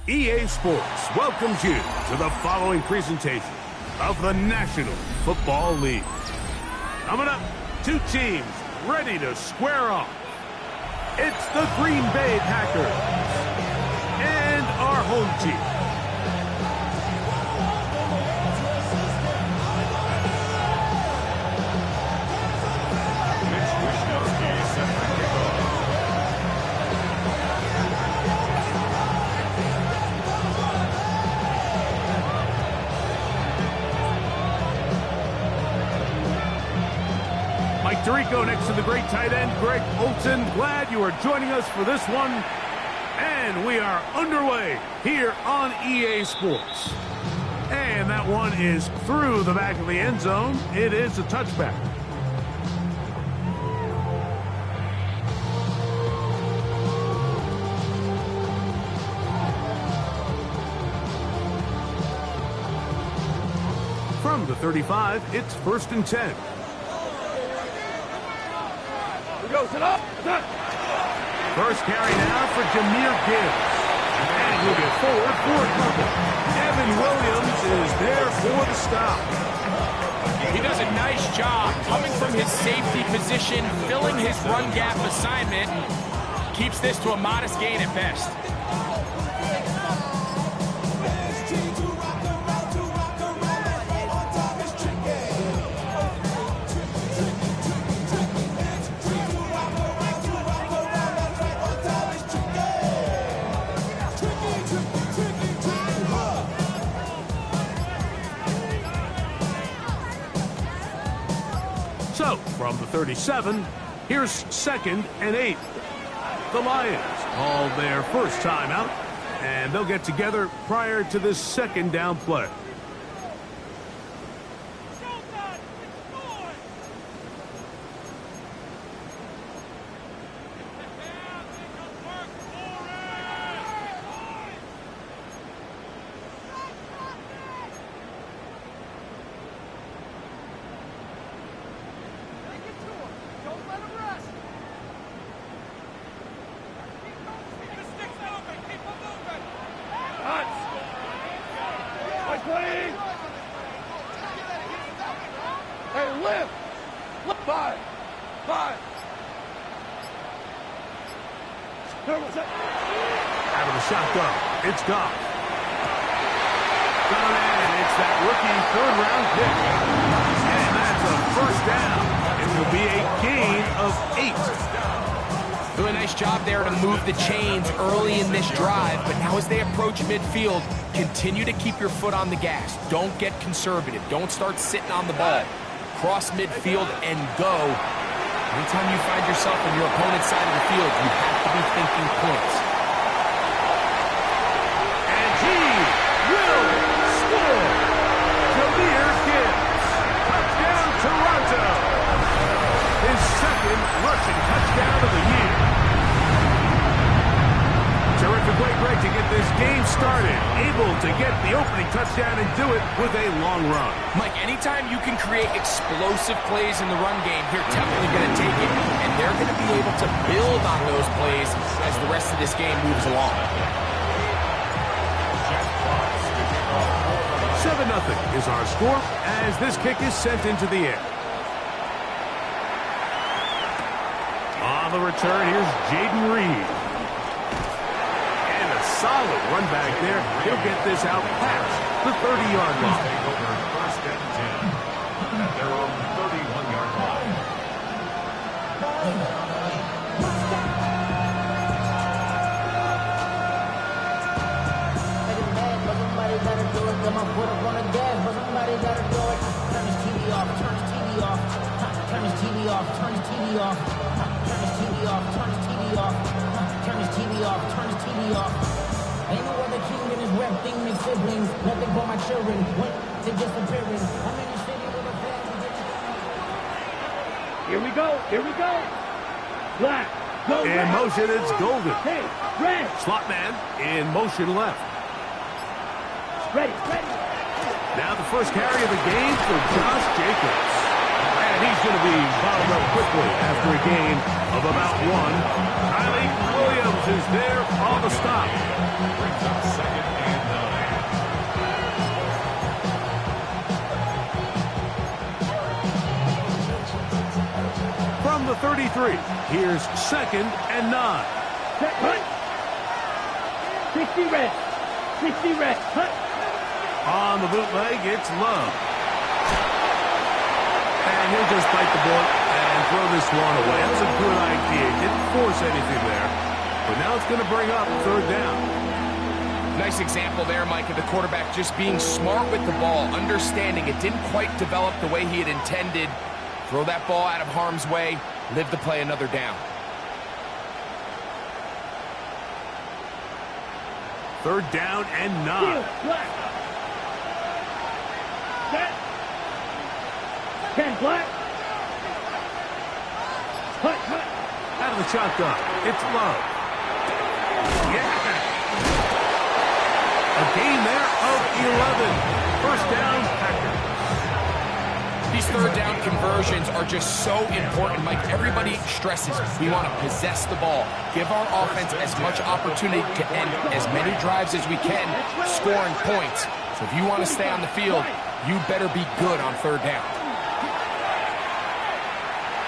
EA Sports welcomes you to the following presentation of the National Football League. Coming up, two teams ready to square off. It's the Green Bay Packers and our home team. Tirico next to the great tight end, Greg Olsen. Glad you are joining us for this one. And we are underway here on EA Sports. And that one is through the back of the end zone. It is a touchback. From the 35, it's 1st and 10. First carry now for Jahmyr Gibbs. And he'll get forward for a couple. Evan Williams is there for the stop. He does a nice job coming from his safety position, filling his run gap assignment, and keeps this to a modest gain at best. So, from the 37, here's 2nd and 8. The Lions call their first timeout, and they'll get together prior to this 2nd down play. Out of the shotgun, it's Goff. Got it, and it's that rookie 3rd-round pick. And that's a 1st down. It will be a gain of 8. Doing a nice job there to move the chains early in this drive, but now as they approach midfield, continue to keep your foot on the gas. Don't get conservative. Don't start sitting on the ball. Cross midfield and go. Anytime you find yourself on your opponent's side of the field, you have to be thinking points. And he will score. Jahmyr Gibbs. Touchdown, Toronto. His 2nd rushing touchdown of the year. Terrific way, Greg, to get this game started. Able to get the opening touchdown and do it with a long run. Mike, anytime you can create explosive plays in the run game, you're definitely going to take it. And they're going to be able to build on those plays as the rest of this game moves along. 7-0 is our score as this kick is sent into the air. On the return, here's Jaden Reed. Solid run back there. He'll get this out past the 30-yard line. Take over 1st and 10 at their own 31-yard line. Somebody gotta do it. Got my foot up on the gas, but somebody gotta do it. Turn his TV off. Turn his TV off. Turn his TV off. Turn his TV off. Turn his TV off. Turn his TV off. Turn his TV off. Turn his TV off. Ain't no other king in this rap thing, my siblings. Nothing but my children. Went to disappearing. I'm in the city with a family. Here we go. Here we go. Black. Go In red. motion, it's Golden. Hey, red. Slot man in motion left. Ready, ready. Now the first carry of the game for Josh Jacobs. And he's going to be bottled called up quickly after a gain of about 1. Kylie Williams is there on the stop. Brings up 2nd and 9. From the 33, here's 2nd and 9. Set, hut. 60 red. 60 red. Hut. On the bootleg, it's Love. And he'll just bite the bullet and throw this one away. That's a good idea. Didn't force anything there. But now it's going to bring up 3rd down. Nice example there, Mike, of the quarterback just being smart with the ball, understanding it didn't quite develop the way he had intended. Throw that ball out of harm's way, live to play another down. 3rd down and 9. Field, black. Set. 10 black. Hut, hut. Out of the shotgun, it's Love. Yeah! A gain there of 11. 1st down, Packers. These 3rd down conversions are just so important, Mike. Everybody stresses we want to possess the ball, give our offense as much opportunity to end as many drives as we can, scoring points. So if you want to stay on the field, you better be good on 3rd down.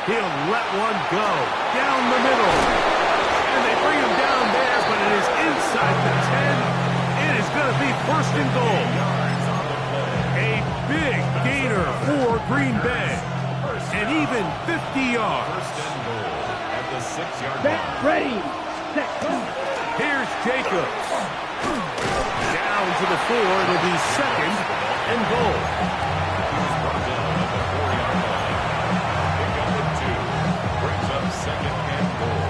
He'll let one go down the middle. And they bring him down there, but it is inside the 10. It is going to be 1st and goal. A big gainer for Green Bay. And even 50 yards. 1st and goal at the 6-yard Set, line. ready. Set, go. Here's Jacobs. Down to the 4. It'll be 2nd and goal. He's brought down at the 4-yard line. Pick up at 2. Brings up 2nd and goal.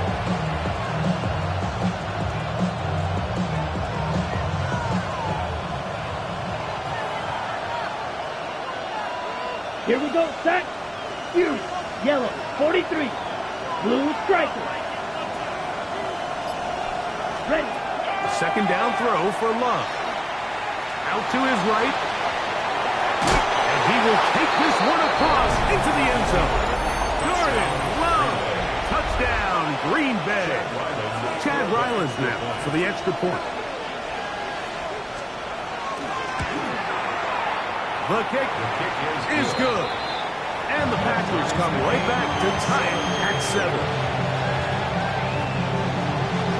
Here we go. Set. Fury. Yellow. 43. Blue striker. Ready. A 2nd down throw for Love. Out to his right. And he will take this one across into the end zone. Jordan Love. Touchdown, Green Bay. Chad Ryland's now for the extra point. The kick is good. And the Packers come right back to tie it at 7.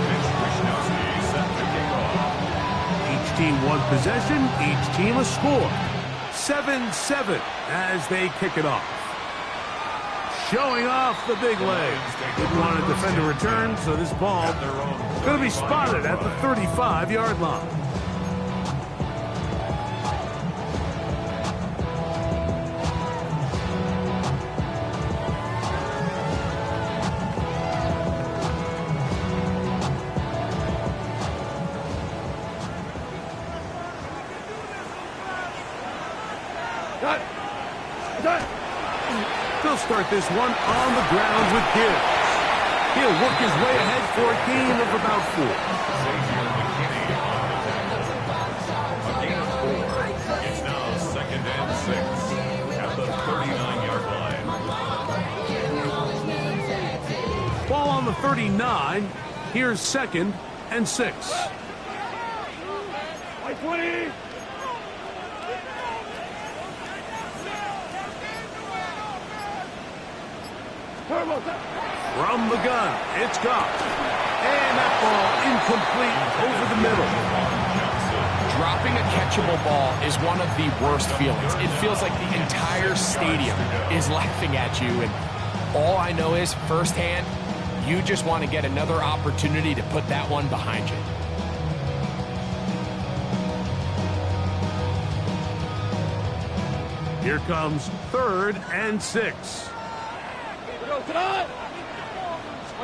Mitch Wishnowsky set to kick off. Each team one possession, each team a score. 7-7 as they kick it off. Showing off the big legs. Didn't want to defend a return, so this ball going to be spotted at the 35-yard line. They'll start this one on the ground with Gibbs. He'll work his way ahead for a gain of about 4. Xavier McKinney on the tackle. A gain of 4. It's now 2nd and 6 at the 39-yard line. Ball on the 39. Here's 2nd and 6. White 20. From the gun, it's Goff. And that ball incomplete over the middle. Dropping a catchable ball is one of the worst feelings. It feels like the entire stadium is laughing at you. And all I know is, firsthand, you just want to get another opportunity to put that one behind you. Here comes 3rd and 6.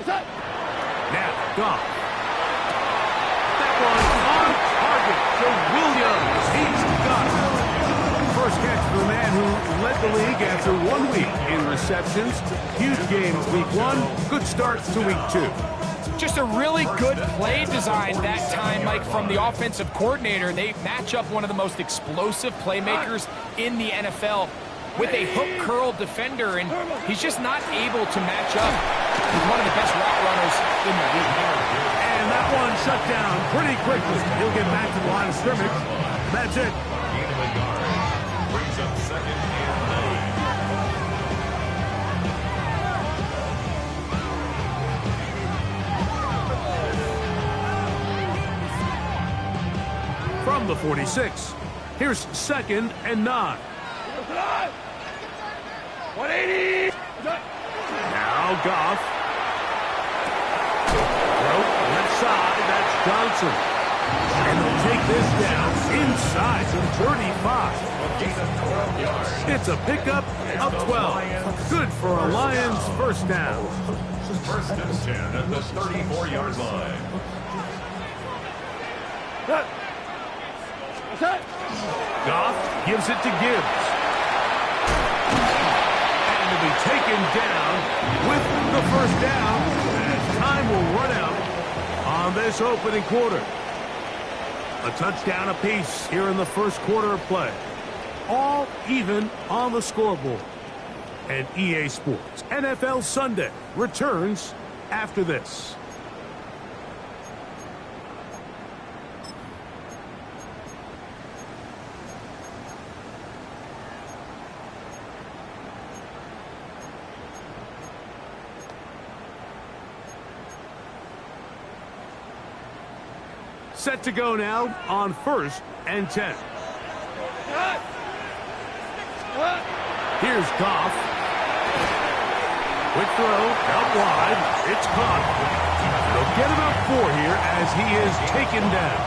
Now, Goff. That one on target to Williams. He's got it. First catch for the man who led the league after 1 week in receptions. Huge game week 1. Good start to week 2. Just a really good play design that time, Mike, from the offensive coordinator. They match up one of the most explosive playmakers in the NFL. with a hook curl defender, and he's just not able to match up with one of the best route runners in the league. And that one shut down pretty quickly. He'll get back to the line of scrimmage. That's it. Gain of a yard. Brings up 2nd and 9. From the 46, here's 2nd and 9. 180. Now Goff. Left side, that's Johnson. And they'll take this down inside the 35. Gain of 12 yards. It's a pickup of 12. Good for a Lions first down. 1st and 10 at the 34-yard line. Goff gives it to Gibbs. And to be taken down with the first down as time will run out on this opening quarter. A touchdown apiece here in the first quarter of play. All even on the scoreboard. And EA Sports NFL Sunday returns after this. Set to go now on 1st and 10. Here's Goff. Quick throw, out wide. It's caught. They'll get about 4 here as he is taken down.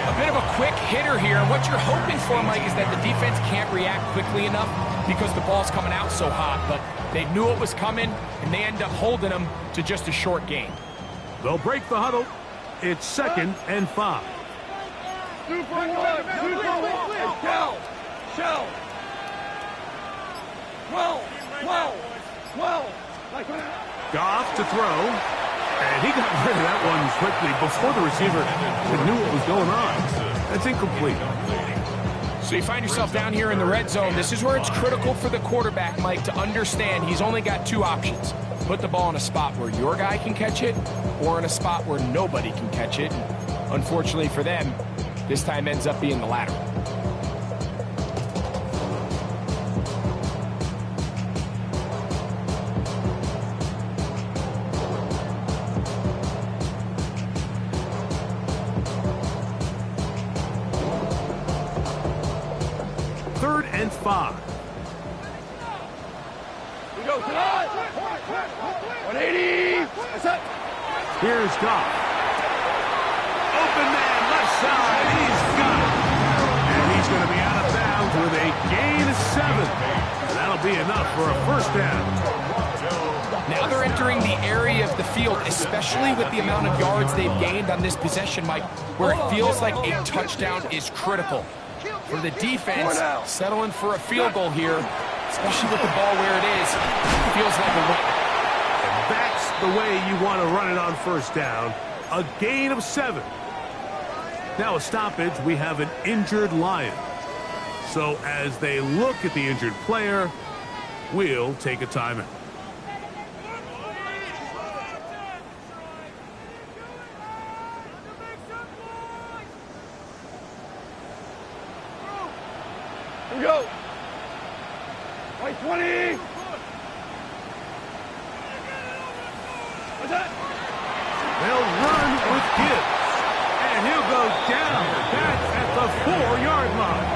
A bit of a quick hitter here, and what you're hoping for, Mike, is that the defense can't react quickly enough because the ball's coming out so hot, but they knew it was coming, and they end up holding them to just a short gain. They'll break the huddle. It's 2nd and 5. 2 for 1. 2 for 1. Shell. 12. Goff to throw. And he got rid of that one quickly before the receiver knew what was going on. That's incomplete. So you find yourself down here in the red zone. This is where it's critical for the quarterback, Mike, to understand he's only got 2 options. Put the ball in a spot where your guy can catch it, or in a spot where nobody can catch it. Unfortunately for them, this time ends up being the latter. Third and 5. We go tonight. 180. That's it. Here's Goff. Open man, left side. He's got it. And he's going to be out of bounds with a gain of 7. And that'll be enough for a first down. Now they're entering the area of the field, especially with the amount of yards they've gained on this possession, Mike, where it feels like a touchdown is critical. For the defense, settling for a field goal here, especially with the ball where it is, feels like a win. That's the way you want to run it on first down. A gain of 7. Now a stoppage, we have an injured Lion. So as they look at the injured player, we'll take a timeout. Here we go. White 20. What's that? They'll run with Gibbs. And he'll go down. That's at the 4-yard line.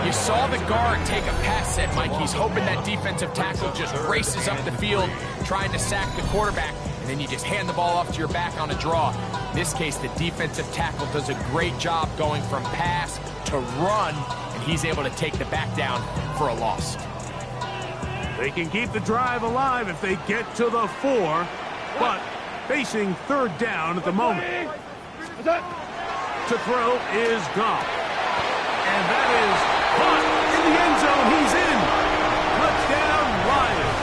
You saw the guard take a pass set, Mike. He's hoping that defensive tackle just races up the field, trying to sack the quarterback, and then you just hand the ball off to your back on a draw. In this case, the defensive tackle does a great job going from pass to run, and he's able to take the back down for a loss. They can keep the drive alive if they get to the 4, but facing third down at the moment. What's that? To throw is Goff. And that is caught in the end zone. He's in. Touchdown, Lions.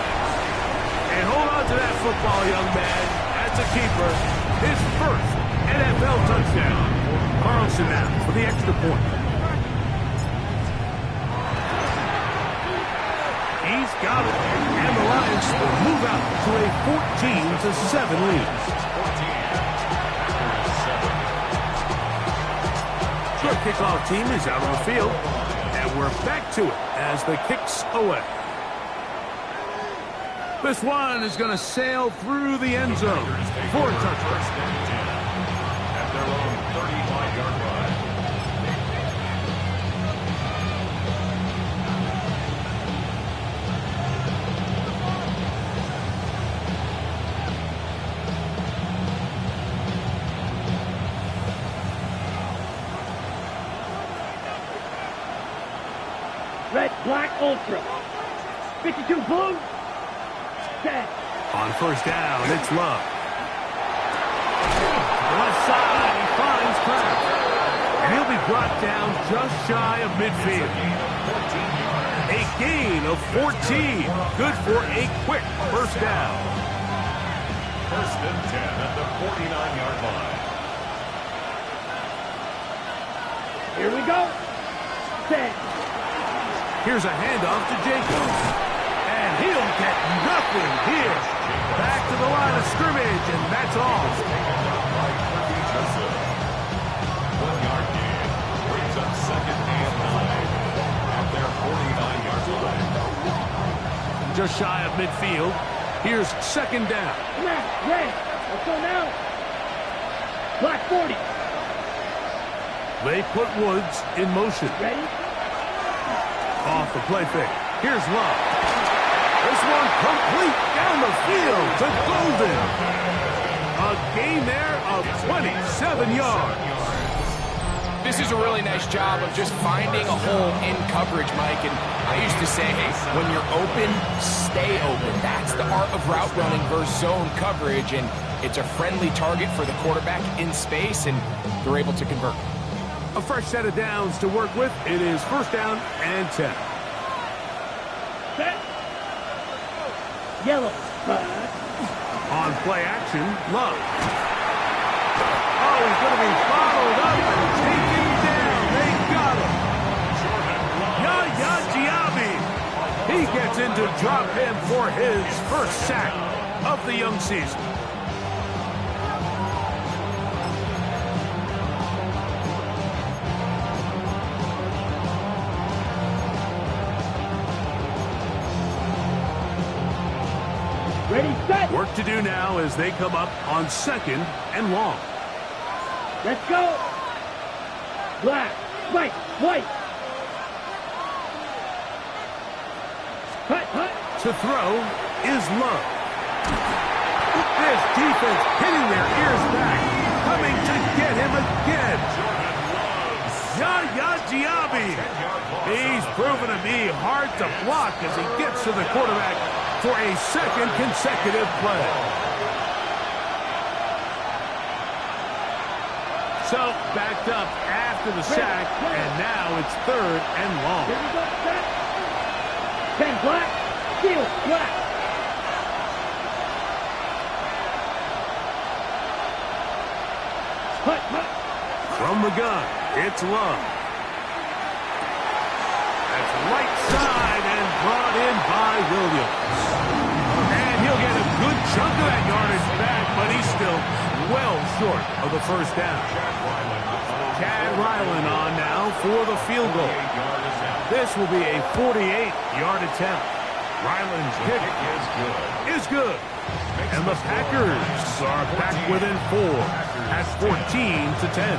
And hold on to that football, young man. That's a keeper. His first NFL touchdown. Carlson now for the extra point. He's got it. And the Lions will move out to a 14-7 lead. The kickoff team is out on the field. And we're back to it as the kick's away. This one is going to sail through the end zone for a touchdown. At their own 35-yard line. Red, black, ultra. 52 blue. 10. On first down, it's Love. Left side, he finds Kraft. And he'll be brought down just shy of midfield. A gain of 14. Good for a quick first down. First and 10 at the 49-yard line. Here we go. 10. Here's a handoff to Jacobs. And he'll get nothing here. Back to the line of scrimmage, and that's all. 1-yard gain brings up second and 9 at their 49-yard line. Just shy of midfield. Here's second down. Come on, red. Let's go now. Black 40. They put Woods in motion. Ready? Off the play fake. Here's Love. This one complete down the field to Golden. A gain there of 27 yards. This is a really nice job of just finding a hole in coverage, Mike. And I used to say, hey, when you're open, stay open. That's the art of route running versus zone coverage. And it's a friendly target for the quarterback in space, and they're able to convert. A fresh set of downs to work with. It is first down and 10. Set. Yellow. On play action, Love. Oh, he's going to be followed up and taken down. They got him. Yaya Diaby. He gets into drop him for his first sack of the young season. Ready, set. Work to do now as they come up on second and long. Let's go. Black, white, white. Hut. To throw is Love. This defense hitting their ears back, coming to get him again. Yaya Diaby. He's proven to be hard to block as he gets to the quarterback for a second consecutive play. So, backed up after the sack, and now it's third and long. Here we go, set. 10 black, field black. Hut. From the gun, it's Love. That's right side and brought in by Williams. And he'll get a good chunk of that yardage back, but he's still well short of the first down. Chad Ryland on now for the field goal. This will be a 48-yard attempt. Ryland's kick is good. And the Packers are back within 4 at 14-10.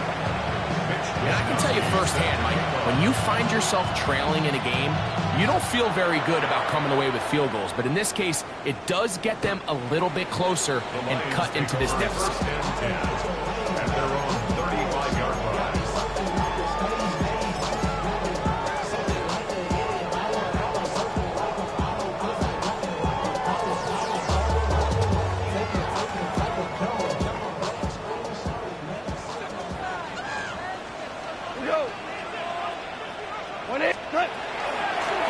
And I can tell you firsthand, Mike, when you find yourself trailing in a game, you don't feel very good about coming away with field goals. But in this case, it does get them a little bit closer and cut into this deficit. At their own 35-yard line.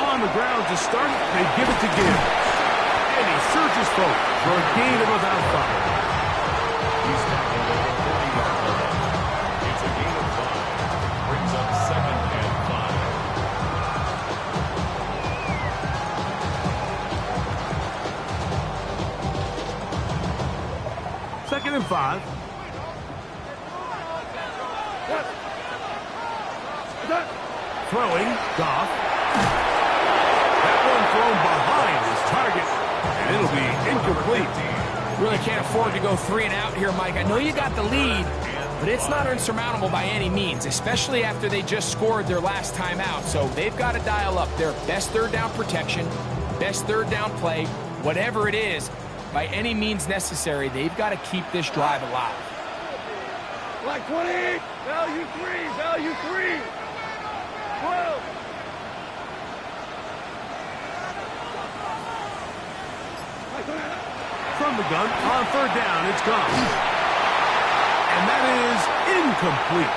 On the ground to start, they give it to Gibbs. And he surges forward for a gain of about 5. He's tackled at the 30-yard line. It's a gain of 5. Brings up second and 5. 2nd and 5. Throwing, Goff. That one thrown behind his target, and it'll be incomplete. Really can't afford to go 3 and out here, Mike. I know you got the lead, but it's not insurmountable by any means, especially after they just scored their last time out. So they've got to dial up their best third down protection, best third down play, whatever it is, by any means necessary. They've got to keep this drive alive. Black 20. Value 3. Value 3. 12. From the gun, on 3rd down, it's gone. And that is incomplete.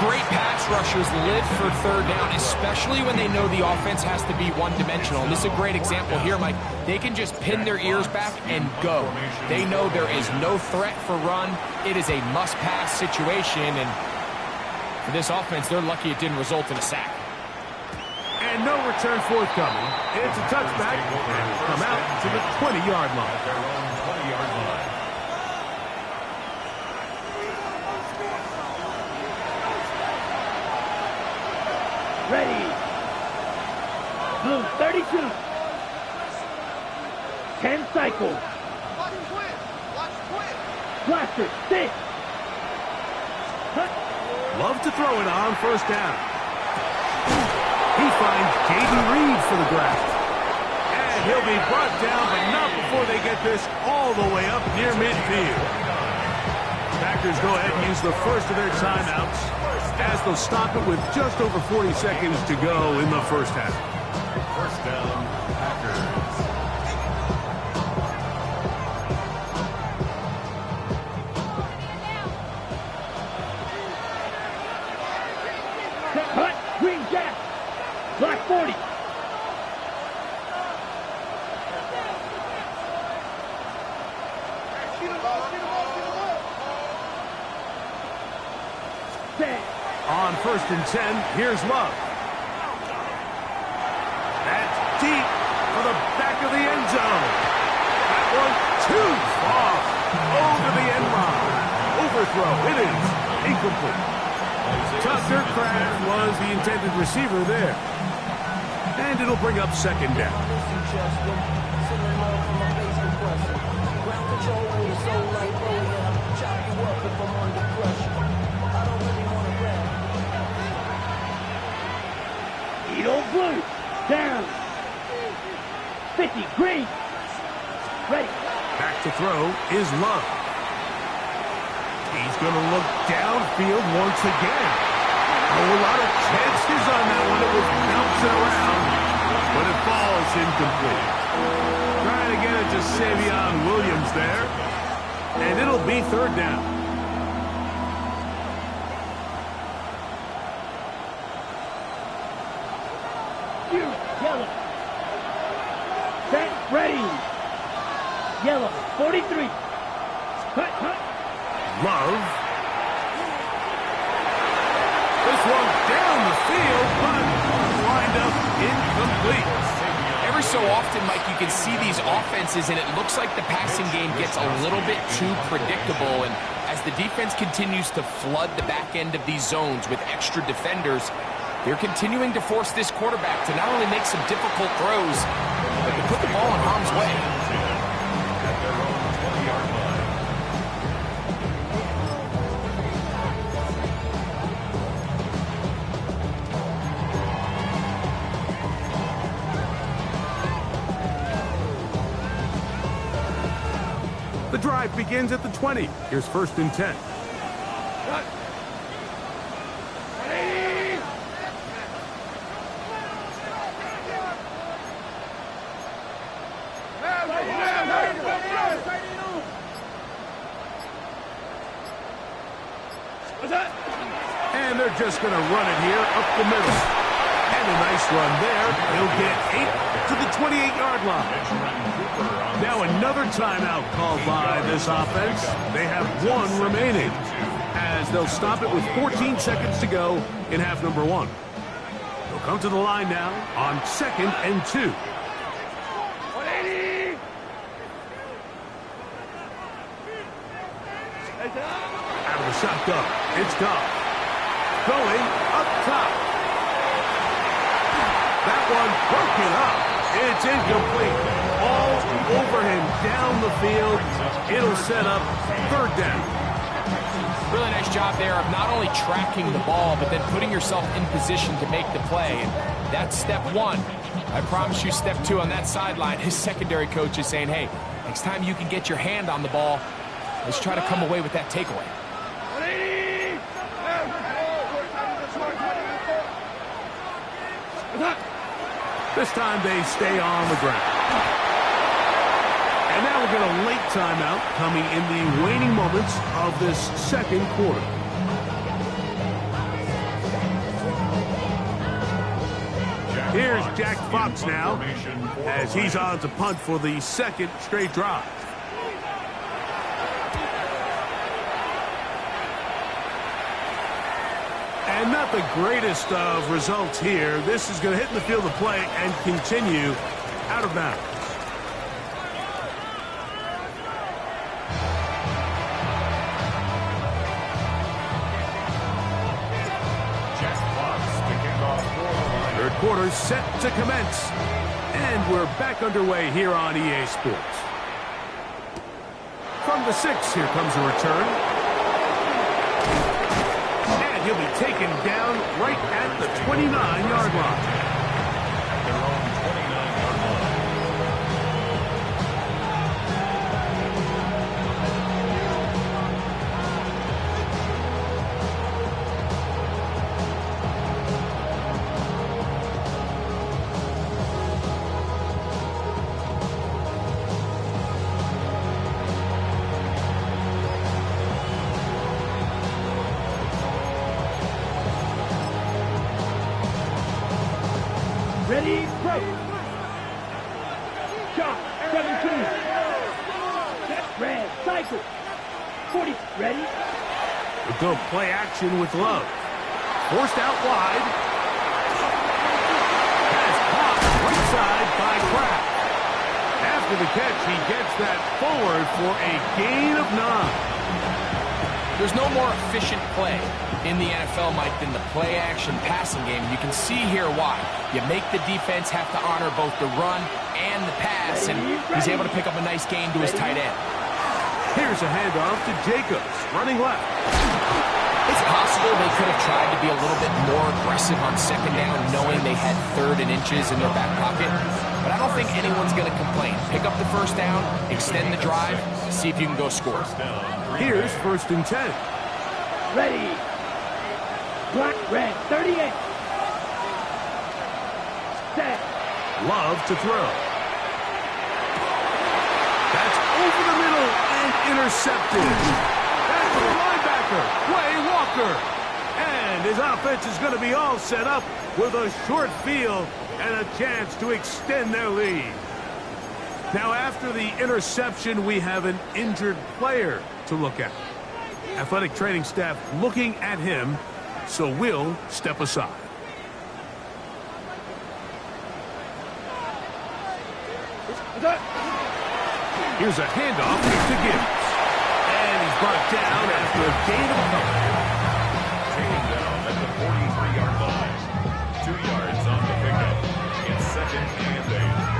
Great pass rushers live for 3rd down, especially when they know the offense has to be one-dimensional. And this is a great example here, Mike. They can just pin their ears back and go. They know there is no threat for run. It is a must-pass situation, and for this offense, they're lucky it didn't result in a sack. And no return forthcoming. It's a touchback, and will come out to the 20-yard line. Their own 20-yard line. Ready. Blue 32. 10 cycles. Blaster 6. Love to throw it on 1st down. He finds Jaden Reed for the grab. And he'll be brought down, but not before they get this all the way up near midfield. Packers go ahead and use the first of their timeouts as they'll stop it with just over 40 seconds to go in the 1st half. 1st down, Packers. Cut. Green Jack. Black 40. On 1st and 10, here's Love. That's deep for the back of the end zone. That one too far over the end line. Overthrow. It is incomplete. Tucker Kraft was the intended receiver there. And it'll bring up 2nd down. Edo Blue. Down. 50. Green. Ready. Back to throw is Love. He's going to look downfield once again. A lot of chances on that one. It was bouncing around, but it falls incomplete. Trying to get it to Savion Williams there, and it'll be 3rd down. Yellow. Set. Ready. Yellow. 43. Cut. Love. This one down the field, but lined up incomplete. Every so often, Mike, you can see these offenses, and it looks like the passing game gets a little bit too predictable. And as the defense continues to flood the back end of these zones with extra defenders, they're continuing to force this quarterback to not only make some difficult throws, but to put the ball in harm's way. At their own 20-yard line. The drive begins at the 20. Here's 1st and 10. And they're just going to run it here up the middle. And a nice run there. He'll get 8 to the 28-yard line. Now another timeout called by this offense. They have 1 remaining, as they'll stop it with 14 seconds to go in half number 1. They'll come to the line now on 2nd and 2. Out of the shotgun, it's Goff. Going up top. That one broken up. It's incomplete. All over him down the field. It'll set up third down. Really nice job there of not only tracking the ball, but then putting yourself in position to make the play. And that's step one. I promise you step two on that sideline. His secondary coach is saying, hey, next time you can get your hand on the ball, let's try to come away with that takeaway. This time they stay on the ground. And now we'll get a late timeout coming in the waning moments of this second quarter. Here's Jack Fox now as he's on to punt for the second straight drive. And not the greatest of results here. This is going to hit in the field of play and continue out of bounds. Third quarter set to commence. And we're back underway here on EA Sports. From the 6, here comes a return. He'll be taken down right at the 29-yard line. At their own 29-yard line. Ready, break. Shot, 17. Set, red, cycle. 40, ready. We'll go play action with Love. Forced out wide. Pass caught right side by Kraft. After the catch, he gets that forward for a gain of 9. There's no more efficient play in the NFL, Mike, than the play-action passing game. You can see here why. You make the defense have to honor both the run and the pass, and he's able to pick up a nice gain to his tight end. Here's a handoff to Jacobs, running left. It's possible they could have tried to be a little bit more aggressive on second down, knowing they had 3rd and inches in their back pocket. But I don't think anyone's going to complain. Pick up the first down, extend the drive, see if you can go score. Here's 1st and 10. Ready. Black, red, 38. Set. Love to throw. That's over the middle and intercepted. That's the linebacker, Quay Walker. And his offense is going to be all set up with a short field and a chance to extend their lead. Now, after the interception, we have an injured player to look at. Athletic training staff looking at him, so we'll step aside. Here's a handoff to Gibbs. And he's brought down after a gain of a couple. Taken down at the 43-yard line. 2 yards on the pickup. It's 2nd and 8.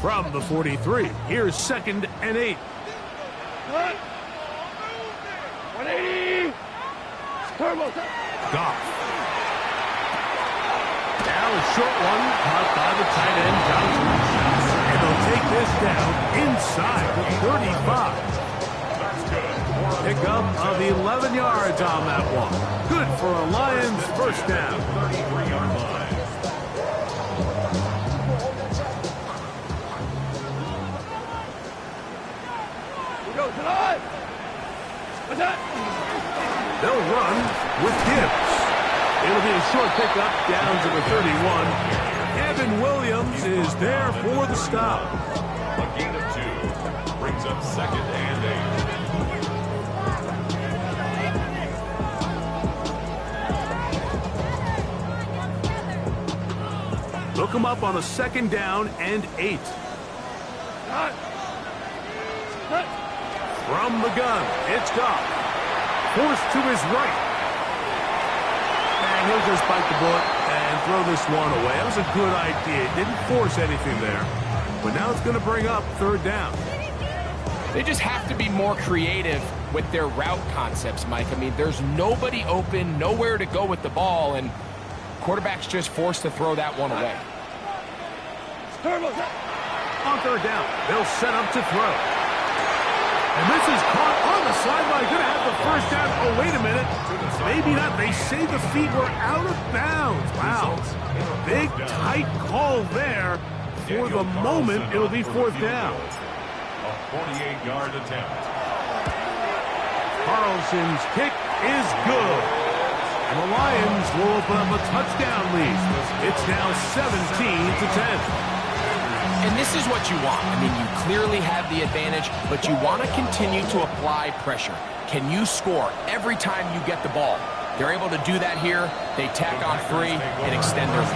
From the 43, here's 2nd and 8. 180. Turbo. Goff. Now a short one caught by the tight end, Johnson. And they'll take this down inside the 35. Pick up of 11 yards on that one. Good for a Lions first down. 33-yard line. Here goes it on. What's that? They'll run with Gibbs. It'll be a short pickup down to the 31. Evan Williams is there for the stop. A gain of 2 brings up 2nd and 8. come up on a 2nd down and 8. From the gun, it's Goff. Forced to his right. And he'll just bite the bullet and throw this one away. That was a good idea. Didn't force anything there. But now it's going to bring up 3rd down. They just have to be more creative with their route concepts, Mike. I mean, there's nobody open, nowhere to go with the ball, and quarterback's just forced to throw that one away. On 3rd down, they'll set up to throw. And this is caught on the sideline. Going to have the 1st down. Oh, wait a minute. Maybe not. They say the feet were out of bounds. Wow. Big, tight call there. For the moment, it'll be 4th down. A 48-yard attempt. Carlson's kick is good. And the Lions will open up a touchdown lead. It's now 17-10. And this is what you want. I mean, you clearly have the advantage, but you want to continue to apply pressure. Can you score every time you get the ball? They're able to do that here. They tack on 3 and extend their lead.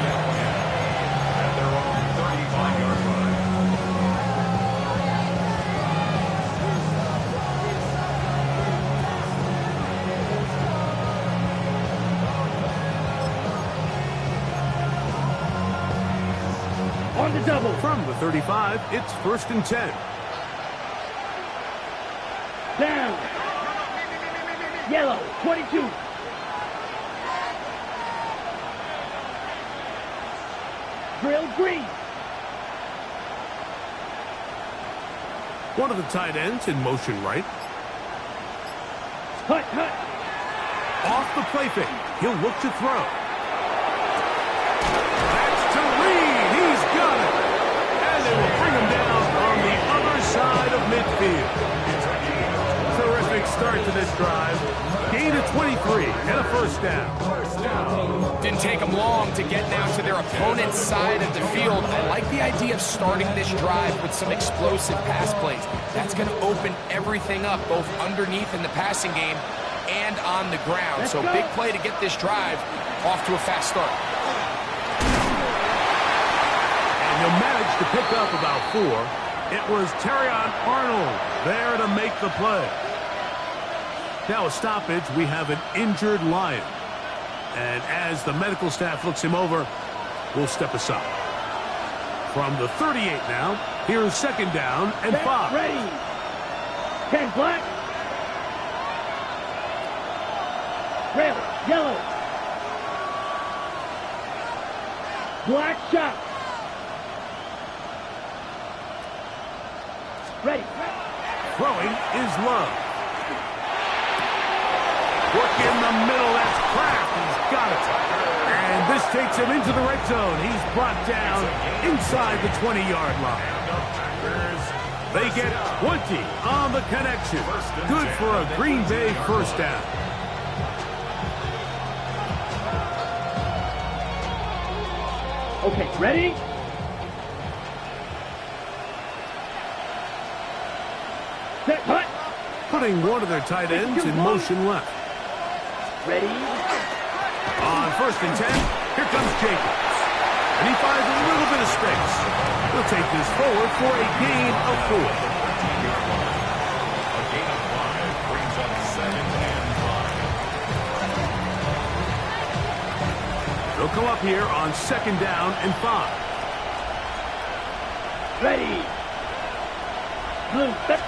At their own 35-yard line. On the double. From the 35, it's 1st and 10. Down. Yellow, 22. Drill green. One of the tight ends in motion right. Hut. Off the play fake. He'll look to throw. That's to Reed. He's got it. And they will bring him down on the other side of midfield. Terrific start to this drive. Gain of 23 and a 1st down. Didn't take them long to get down to their opponent's side of the field. I like the idea of starting this drive with some explosive pass plays. That's going to open everything up, both underneath in the passing game and on the ground. So big play to get this drive off to a fast start. And he'll manage to pick up about 4. It was Terrion Arnold there to make the play. Now a stoppage, we have an injured Lion. And as the medical staff looks him over, we'll step aside. From the 38 now, here's 2nd down and 5. Ready. 10 black. Rail, yellow. Black shot. Ready. Throwing is Love. Work in the middle, that's Kraft. He's got it. And this takes him into the red zone. He's brought down inside the 20-yard line. They get 20 on the connection. Good for a Green Bay 1st down. Okay, ready? Set, hut. Putting one of their tight ends in motion left. Ready? On 1st and 10, here comes Jacobs. And he finds a little bit of space. He'll take this forward for a gain of 4. A gain of 5 brings up 2nd and 5. They'll come up here on 2nd down and 5. Ready? Blue, set,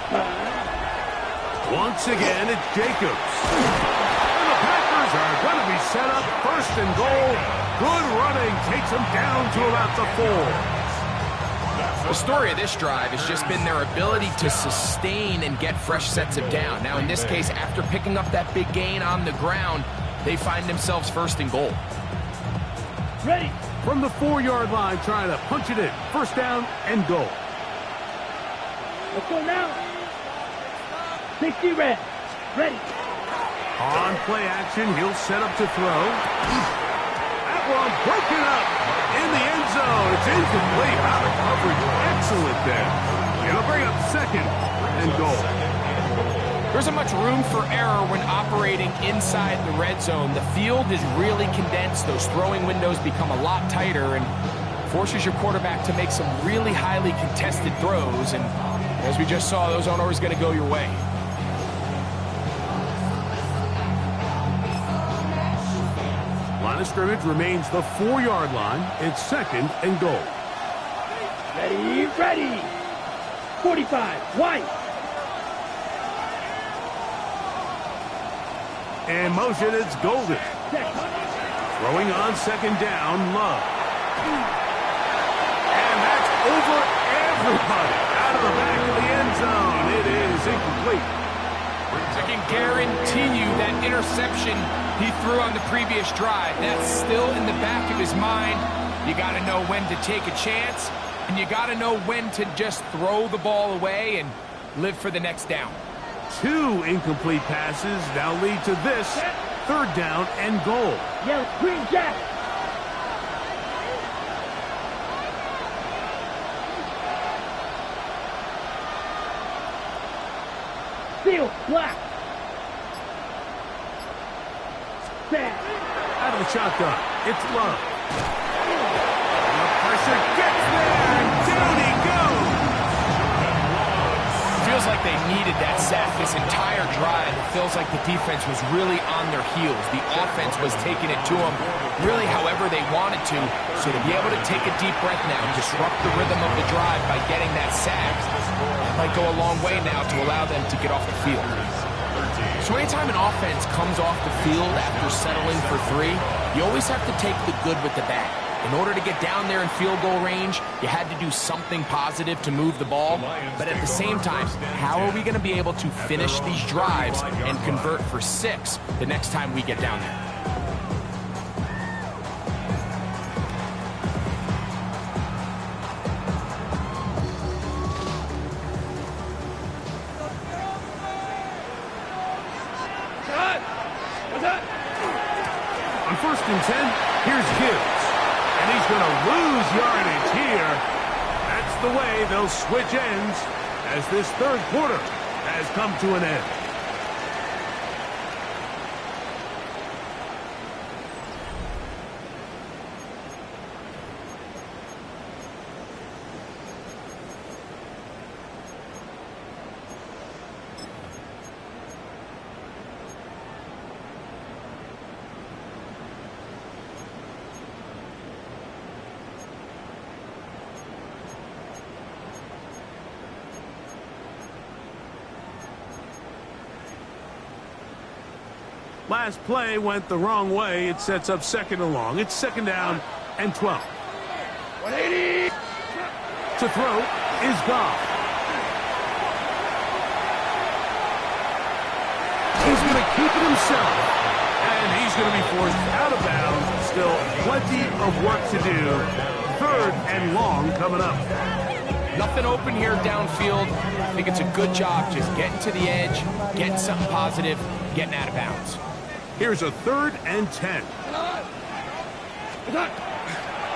Once again, it's Jacobs. And the Packers are going to be set up 1st and goal. Good running takes them down to about the 4. The story of this drive has just been their ability to sustain and get fresh sets of down. Now, in this case, after picking up that big gain on the ground, they find themselves 1st and goal. ready. From the 4-yard line, trying to punch it in. 1st down and goal. Let's go now. 60 red. Ready. On play action, he'll set up to throw. That one broken up in the end zone. It's incomplete. Out of coverage. Excellent there. It'll bring up 2nd and goal. There isn't much room for error when operating inside the red zone. The field is really condensed. Those throwing windows become a lot tighter, and forces your quarterback to make some really highly contested throws, and as we just saw, those aren't always going to go your way. Line of scrimmage remains the 4-yard line. It's 2nd and goal. Ready, ready. 45, White. In motion, it's Golden. Set. Throwing on 2nd down, Love. And that's over everybody. Out of the back of the end zone. It is incomplete. I can guarantee you that interception he threw on the previous drive, that's still in the back of his mind. You got to know when to take a chance, and you got to know when to just throw the ball away and live for the next down. 2 incomplete passes now lead to this 3rd down and goal. Yellow, green, jack. Field, black. Set. Out of the shotgun, it's Love. And the pressure gets there, and down he goes. Feels like they needed that sack this entire drive. It feels like the defense was really on their heels. The offense was taking it to them really however they wanted to. So to be able to take a deep breath now, disrupt the rhythm of the drive by getting that sack, it might go a long way now to allow them to get off the field. So anytime an offense comes off the field after settling for 3, you always have to take the good with the bad. In order to get down there in field goal range, you had to do something positive to move the ball. But at the same time, how are we going to be able to finish these drives and convert for 6 the next time we get down there? On 1st and 10, here's Gibbs. And he's going to lose yardage here. That's the way they'll switch ends as this 3rd quarter has come to an end. Last play went the wrong way. It sets up 2nd and long. It's 2nd down and 12. 180. To throw is Goff. He's going to keep it himself. And he's going to be forced out of bounds. Still plenty of work to do. 3rd and long coming up. Nothing open here downfield. I think it's a good job just getting to the edge, getting something positive, getting out of bounds. Here's a 3rd and 10.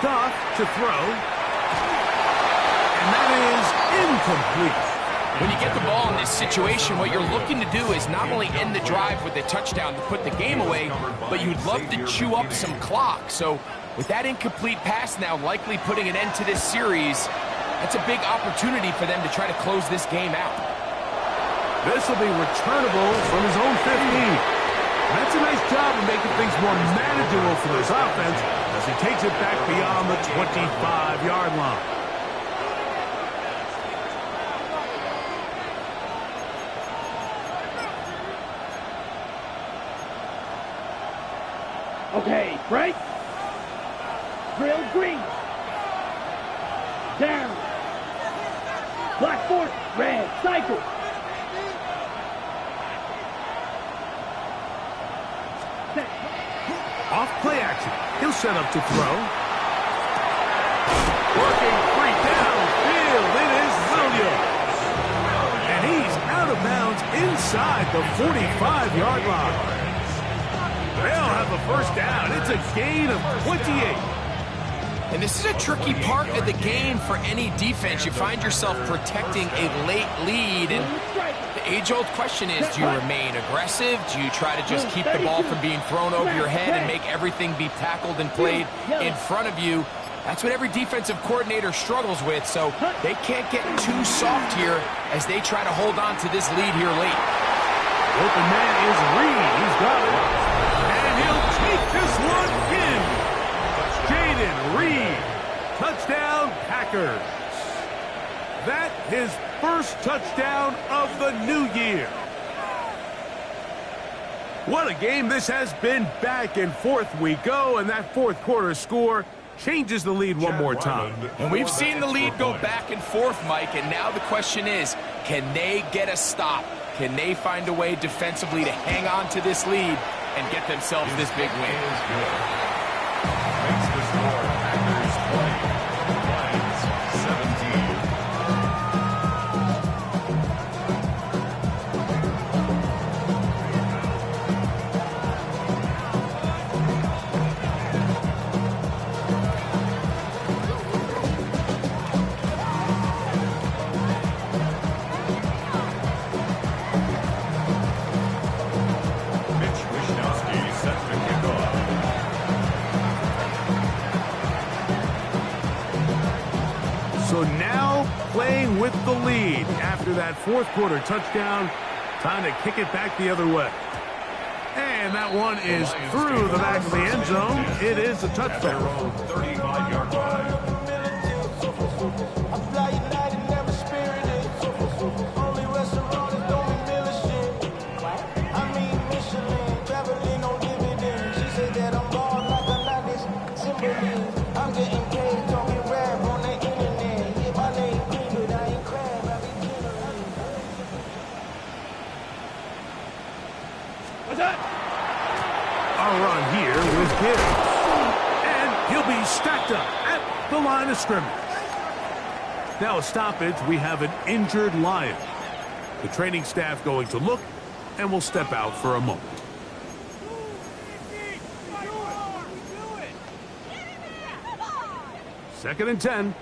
Goff to throw. And that is incomplete. When you get the ball in this situation, what you're looking to do is not only end the drive with a touchdown to put the game away, but you'd love to chew up some clock. So with that incomplete pass now likely putting an end to this series, that's a big opportunity for them to try to close this game out. This will be returnable from his own 15. That's a nice job of making things more manageable for this offense as he takes it back beyond the 25-yard line. Okay, break. Drill green. Down. Black 40, red, cycle. Set. Off play action. He'll set up to throw. Working free downfield. It is Williams. And he's out of bounds inside the 45-yard line. They'll have a first down. It's a gain of 28. And this is a tricky part of the game for any defense. You find yourself protecting a late lead, and the age-old question is, do you remain aggressive? Do you try to just keep the ball from being thrown over your head and make everything be tackled and played in front of you? That's what every defensive coordinator struggles with, so they can't get too soft here as they try to hold on to this lead here late. Open man is Reed. He's got it. And he'll take this one in. Jaden Reed. Touchdown, Packers. That his first touchdown of the new year. What a game this has been. Back and forth we go, and that fourth quarter score changes the lead one more time. And we've seen the lead go back and forth, Mike, and now the question is, can they get a stop? Can they find a way defensively to hang on to this lead and get themselves this big win? Makes the score Packers 20, Lions 17. Mitch Wishnowsky set to kick off. So now playing with the lead after that fourth quarter touchdown. Time to kick it back the other way. And that one is through the back of the end zone. It is a At their touchdown. own 35-yard line. Our run here with Gibbs. And he'll be stacked up at the line of scrimmage. Now a stoppage, we have an injured Lion. The training staff going to look and will step out for a moment. Second and 10.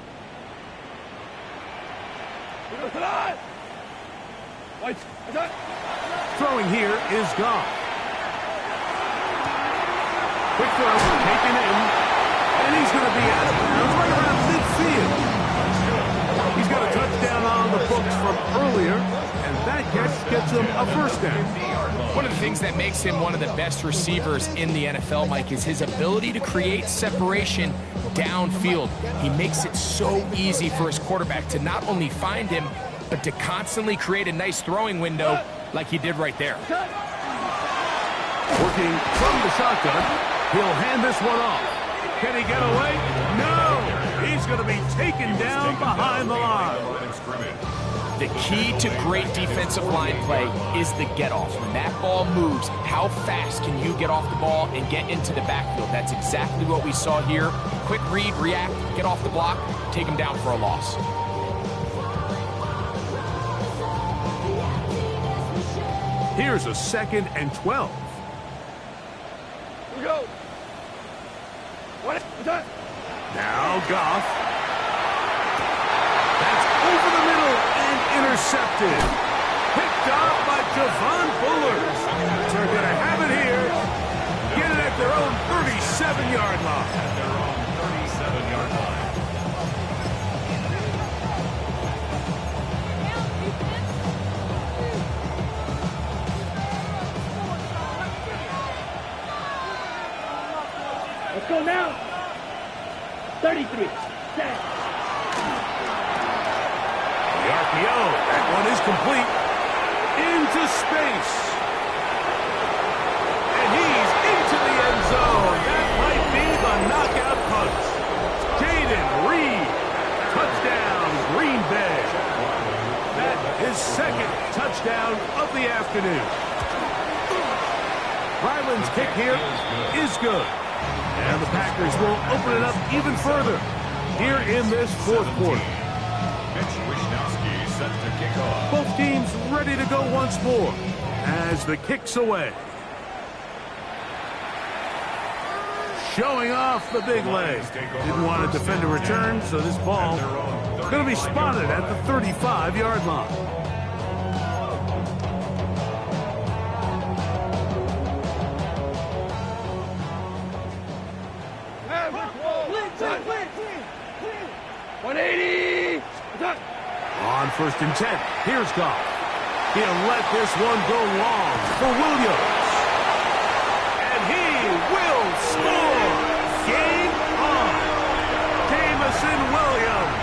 Throwing here is Goff. Quick throw, taken in, and he's going to be out of bounds right around midfield. He's got a touchdown on the books from earlier, and that catch gets him a first down. One of the things that makes him one of the best receivers in the NFL, Mike, is his ability to create separation downfield. He makes it so easy for his quarterback to not only find him, but to constantly create a nice throwing window like he did right there. Working from the shotgun, he'll hand this one off. Can he get away? No! He's going to be taken down behind the line. The key to great defensive line play is the get-off. When that ball moves, how fast can you get off the ball and get into the backfield? That's exactly what we saw here. Quick read, react, get off the block, take him down for a loss. Here's a 2nd and 12. Here we go. Now Goff. That's over the middle and intercepted. Picked off by Javon Bullard. They're going to have it here. Get it at their own 37-yard line. At their own 37-yard line. Let's go now. 33. Set. The RPO. That one is complete. Into space. And he's into the end zone. That might be the knockout punch. Jaden Reed. Touchdown, Green Bay. That is 2nd touchdown of the afternoon. Ryland's kick here is good. And the Packers will open it up even further here in this fourth quarter. Mitch Wishnowsky set to kick off. Both teams ready to go once more as the kick's away. Showing off the big leg. Didn't want to defend a return, so this ball going to be spotted at the 35-yard line. first and 10. Here's Goff. He'll let this one go long for Williams. And he will score. Game on. Jameson Williams.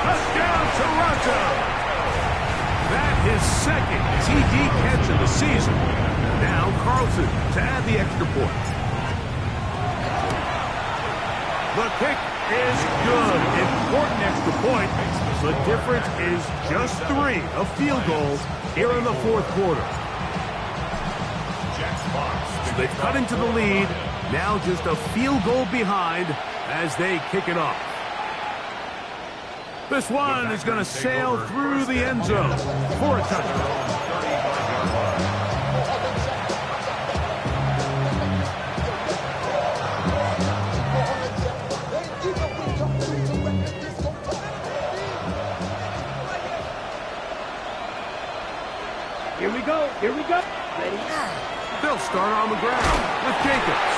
Touchdown, Toronto. That his second TD catch of the season. Now Carlson to add the extra point. The kick is good. Important extra point. The difference is just 3 of field goals here in the fourth quarter. So they've cut into the lead. Now just a field goal behind as they kick it off. This one is going to sail through the end zone for a touchdown. Here we go. Here we go. Ready? They'll start on the ground with Jacobs.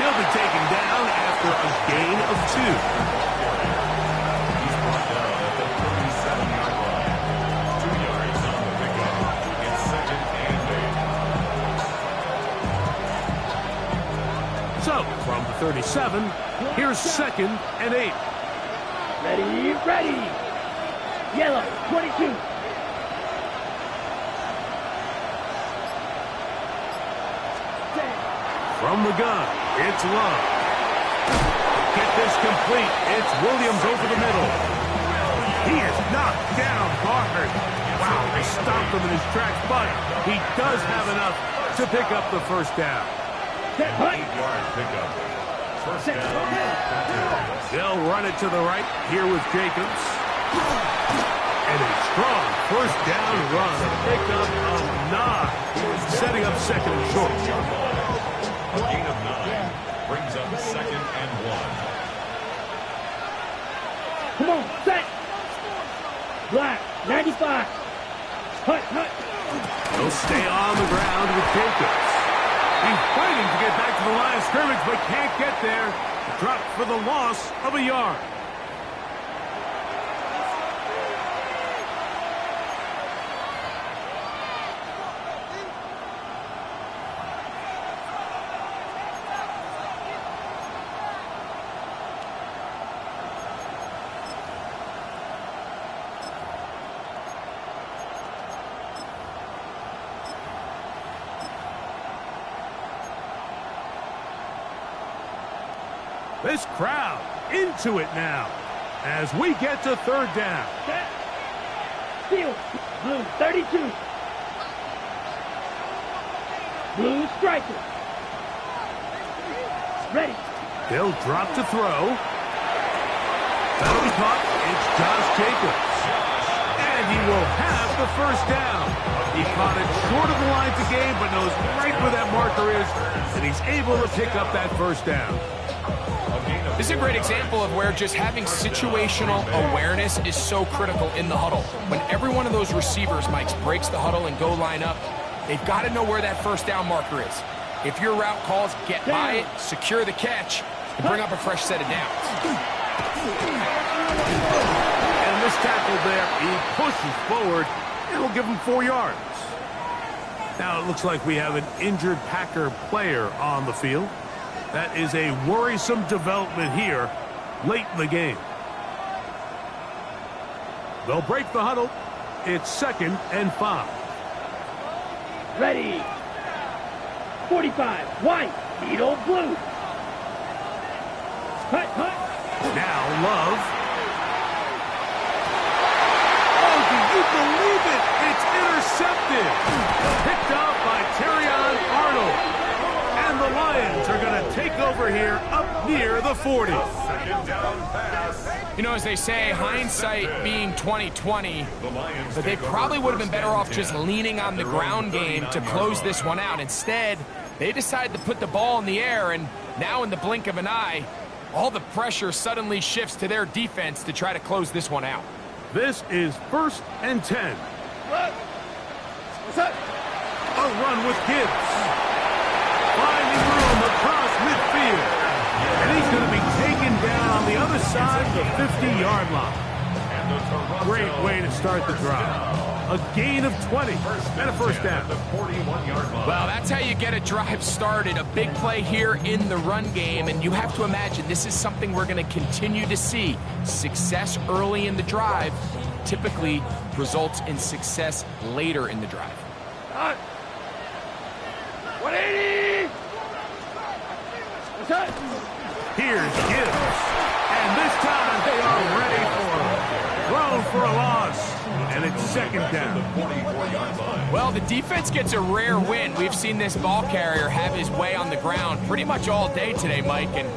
He'll be taken down after a gain of 2. He's brought down at the 37-yard line. 2 yards on the pickup. It's second and 8. So, from the 37, here's second and 8. Ready? Ready. Yellow, 22. From the gun, it's Love. Get this complete. It's Williams over the middle. He is knocked down hard. Wow, they stopped him in his tracks, but he does have enough to pick up the first down. 8-yard pickup. First down. They'll run it to the right here with Jacobs. And a strong first down run. A pickup of 9. Setting up second and short. A gain of 9 brings up second and 1. Come on, set. Black, 95. Hut, hut. He'll stay on the ground with Jacobs. He's fighting to get back to the line of scrimmage, but can't get there. Dropped for the loss of a yard. This crowd into it now as we get to third down. Set. Steal. Blue, 32. Blue striker. Ready. They'll drop to throw. That'll be caught. It's Josh Jacobs. And he will have the first down. He caught it short of the line to gain, but knows right where that marker is, and he's able to pick up that first down. This is a great example of where just having situational awareness is so critical in the huddle. When every one of those receivers, Mike, breaks the huddle and go line up, they've got to know where that first down marker is. If your route calls, get by it, secure the catch, and bring up a fresh set of downs. And this tackle there, he pushes forward. It'll give him 4 yards. Now it looks like we have an injured Packer player on the field. That is a worrisome development here late in the game. They'll break the huddle. It's second and 5. Ready. 45. White. Needle blue. Hut, hut. Now Love. Oh, do you believe it? It's intercepted. Picked up by Terrion Arnold. And the Lions are going to take over here up near the 40. Second down pass. You know, as they say, hindsight being 20/20, but they probably would have been better off just leaning on the ground game to close this one out. Instead, they decided to put the ball in the air, and now in the blink of an eye, all the pressure suddenly shifts to their defense to try to close this one out. This is first and 10. What's up? A run with Gibbs. Finding room across midfield. And he's going to be taken down on the other side of the 50-yard line. And the Toronto Great way to start the drive. A gain of 20 and a first down. Well, that's how you get a drive started. A big play here in the run game, and you have to imagine this is something we're going to continue to see. Success early in the drive typically results in success later in the drive. 180! Here's Gibbs. And this time they are ready for him. Thrown for a loss. And it's second down. Well, the defense gets a rare win. We've seen this ball carrier have his way on the ground pretty much all day today, Mike, and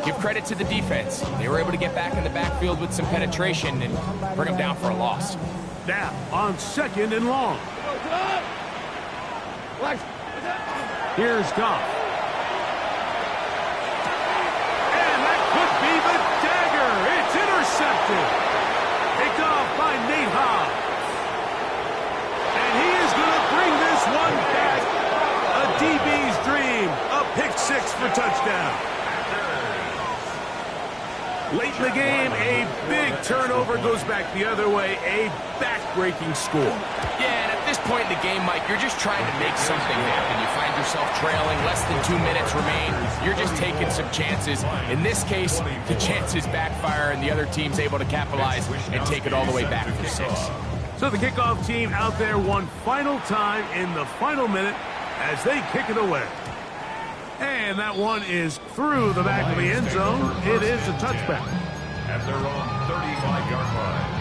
give credit to the defense. They were able to get back in the backfield with some penetration and bring them down for a loss. Now on second and long. Here's Goff. And that could be the dagger. It's intercepted. Picked off by Nate Hobbs. And he is going to bring this one back. A DB's dream. A pick six for touchdown. Late in the game, a big turnover goes back the other way. A back-breaking score. Yeah, and at this point in the game, Mike, you're just trying to make something happen. You find yourself trailing, less than 2 minutes remain. You're just taking some chances. In this case, the chances backfire, and the other team's able to capitalize and take it all the way back for 6. So the kickoff team out there one final time in the final minute as they kick it away. And that one is through the back of the end zone. It is a touchback. At their own 35-yard line.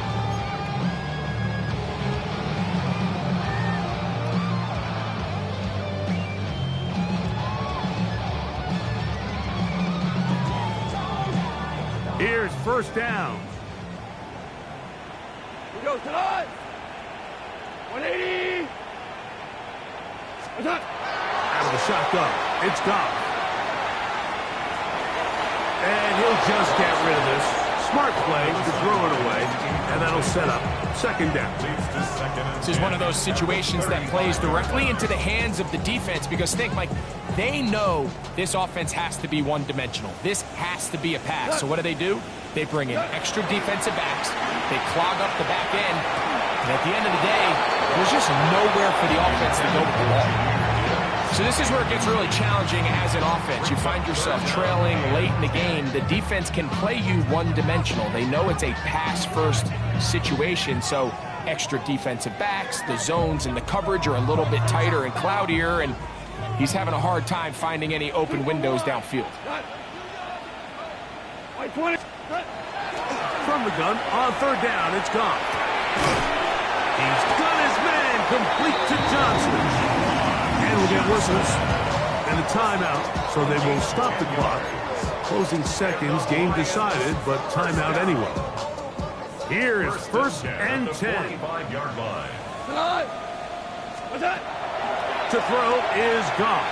Here's first down. We go to the 180! Out of the shotgun, it's Goff. And he'll just get rid of this. Smart play to throw it away, and that'll set up second down. This is one of those situations that plays directly into the hands of the defense because think, Mike, they know this offense has to be one-dimensional. This has to be a pass. So what do? They bring in extra defensive backs. They clog up the back end. And at the end of the day, there's just nowhere for the offense to go with the ball. So this is where it gets really challenging as an offense. You find yourself trailing late in the game. The defense can play you one-dimensional. They know it's a pass-first situation, so extra defensive backs, the zones and the coverage are a little bit tighter and cloudier, and he's having a hard time finding any open windows downfield. From the gun, on third down, it's Goff. He's got his man complete to Johnson. And we'll get whistles and a timeout, so they will stop the clock. Closing seconds, game decided, but timeout anyway. Here is first and 10. 45-yard line. To throw is Goff.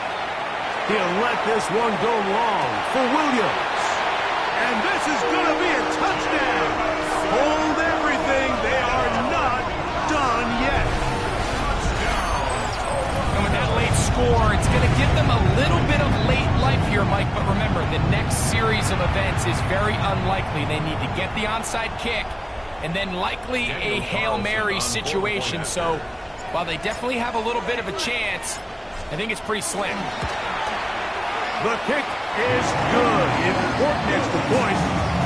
He'll let this one go long for Williams. And this is going to be a touchdown. Hold everything. They are not done yet. And with that late score, it's going to give them a little bit of late life here, Mike. But remember, the next series of events is very unlikely. They need to get the onside kick and then likely a Hail Mary situation. So while they definitely have a little bit of a chance, I think it's pretty slim. The kick is good. Important extra point.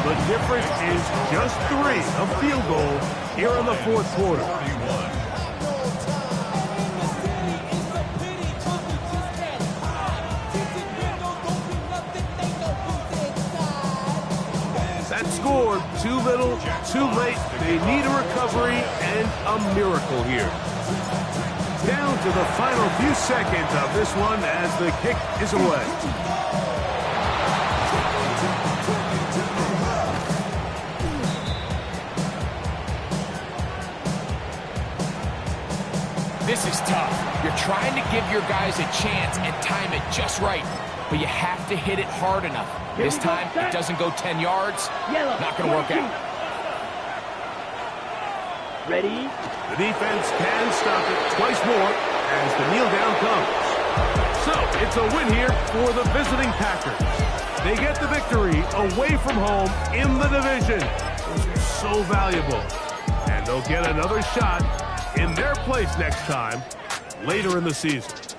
The difference is just 3, a field goal here in the fourth quarter. That scored too little, too late. They need a recovery and a miracle here. Down to the final few seconds of this one as the kick is away. This is tough. You're trying to give your guys a chance and time it just right, but you have to hit it hard enough. This time, it doesn't go 10 yards. Not going to work out. Ready? The defense can stop it twice more as the kneel down comes. So, it's a win here for the visiting Packers. They get the victory away from home in the division. So valuable. And they'll get another shot in their place next time later in the season.